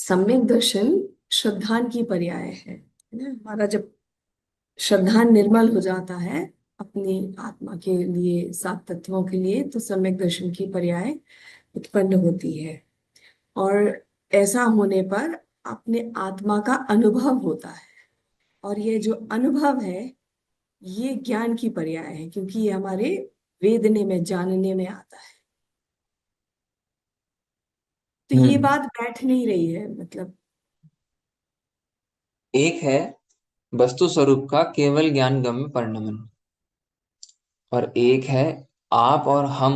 सम्यक दर्शन श्रद्धान की पर्याय है ना। हमारा जब श्रद्धान निर्मल हो जाता है अपनी आत्मा के लिए, सात तत्वों के लिए, तो सम्यक दर्शन की पर्याय उत्पन्न होती है। और ऐसा होने पर अपने आत्मा का अनुभव होता है। और ये जो अनुभव है ये ज्ञान की पर्याय है, क्योंकि ये हमारे वेदने में, जानने में आता है। तो ये हम्म। बात बैठ नहीं रही है, मतलब। एक है वस्तु स्वरूप का केवल ज्ञान गम्य परिणमन, और एक है आप और हम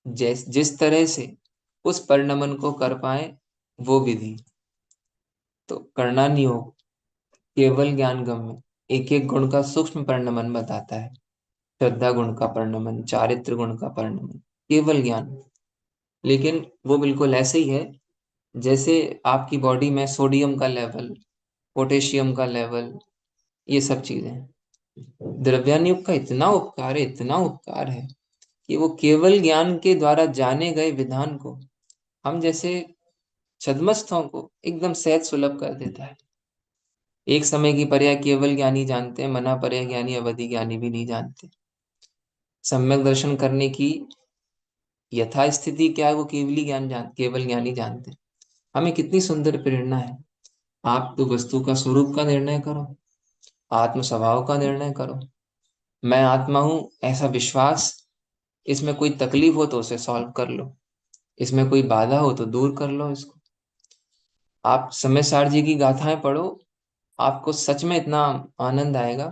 जिस तरह से उस परिणमन को कर पाए वो विधि। तो करना नहीं हो, केवल ज्ञान गम्य एक एक गुण का सूक्ष्म परिणमन बताता है। श्रद्धा गुण का परिणमन, चारित्र गुण का परिणमन, केवल ज्ञान। लेकिन वो बिल्कुल ऐसे ही है जैसे आपकी बॉडी में सोडियम का लेवल, पोटेशियम का लेवल, ये सब चीजें। द्रव्यान युग का इतना उपकार है, इतना उपकार है कि वो केवल ज्ञान के द्वारा जाने गए विधान को हम जैसे छद्मस्थों को एकदम सहज सुलभ कर देता है। एक समय की पर्याय केवल ज्ञानी जानते हैं, मना पर्याय ज्ञानी अवधि ज्ञानी भी नहीं जानते। सम्यक दर्शन करने की यथा स्थिति क्या है वो केवल ज्ञानी जानते हैं। हमें कितनी सुंदर प्रेरणा है। आप तो वस्तु का स्वरूप का निर्णय करो, आत्म स्वभाव का निर्णय करो। मैं आत्मा हूं ऐसा विश्वास, इसमें कोई तकलीफ हो तो उसे सॉल्व कर लो, इसमें कोई बाधा हो तो दूर कर लो इसको। आप समय सार जी की गाथाएं पढ़ो, आपको सच में इतना आनंद आएगा।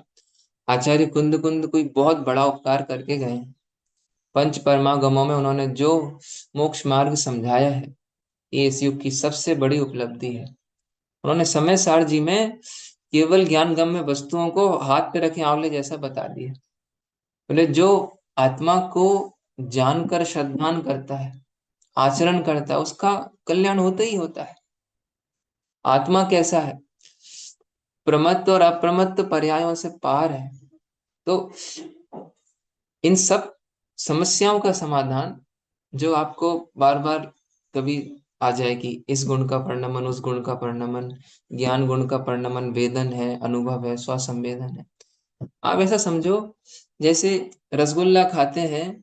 आचार्य कुंद कुंद कोई बहुत बड़ा उपकार करके गए हैं। पंच परमागमों में उन्होंने जो मोक्ष मार्ग समझाया है, ये इस युग की सबसे बड़ी उपलब्धि है। उन्होंने समय सार जी में केवल ज्ञान गम्य वस्तुओं को हाथ पे रखे आंवले जैसा बता दिया। बोले जो आत्मा को जानकर श्रद्धान करता है, आचरण करता है, उसका कल्याण होता ही होता है। आत्मा कैसा है? प्रमत्त और अप्रमत्त पर्यायों से पार है। तो इन सब समस्याओं का समाधान जो आपको बार बार कभी आ जाए कि इस गुण का परिणमन, उस गुण का परिणमन, ज्ञान गुण का परिणमन वेदन है, अनुभव है, स्वसंवेदन है। आप ऐसा समझो जैसे रसगुल्ला खाते हैं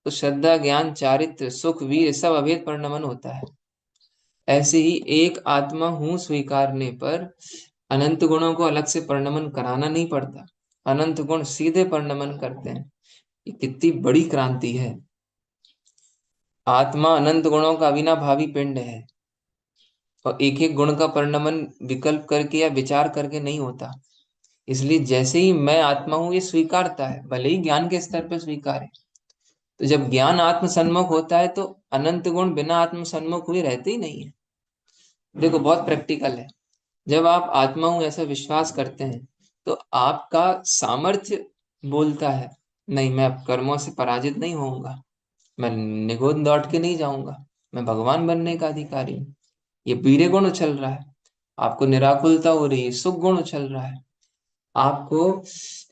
तो श्रद्धा, ज्ञान, चारित्र, सुख, वीर सब अभेद परिणमन होता है। ऐसे ही एक आत्मा हूं स्वीकारने पर अनंत गुणों को अलग से परिणमन कराना नहीं पड़ता। अनंत गुण सीधे परिणमन करते हैं। ये कितनी बड़ी क्रांति है। आत्मा अनंत गुणों का अविनाभावी पिंड है, और एक एक गुण का परिणमन विकल्प करके या विचार करके नहीं होता। इसलिए जैसे ही मैं आत्मा हूं ये स्वीकारता है, भले ही ज्ञान के स्तर पर स्वीकार है। तो जब ज्ञान आत्म सन्मुख होता है तो अनंत गुण बिना आत्म सन्मुख हुए रहते ही नहीं है। देखो बहुत प्रैक्टिकल है। जब आप आत्मा हूं ऐसा विश्वास करते हैं तो आपका सामर्थ्य बोलता है, नहीं मैं अब कर्मों से पराजित नहीं होऊंगा, मैं निगोद लौट के नहीं जाऊंगा, मैं भगवान बनने का अधिकारी हूँ। ये पीरे गुण उछल रहा है, आपको निराकुलता हो रही है, सुख गुण उछल रहा है, आपको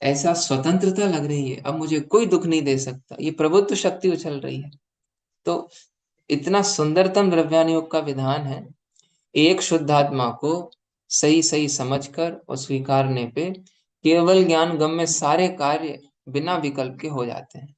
ऐसा स्वतंत्रता लग रही है, अब मुझे कोई दुख नहीं दे सकता, ये प्रभुत्व शक्ति उछल रही है। तो इतना सुंदरतम द्रव्यान योग का विधान है। एक शुद्धात्मा को सही सही समझकर और स्वीकारने पे केवल ज्ञान गम में सारे कार्य बिना विकल्प के हो जाते हैं।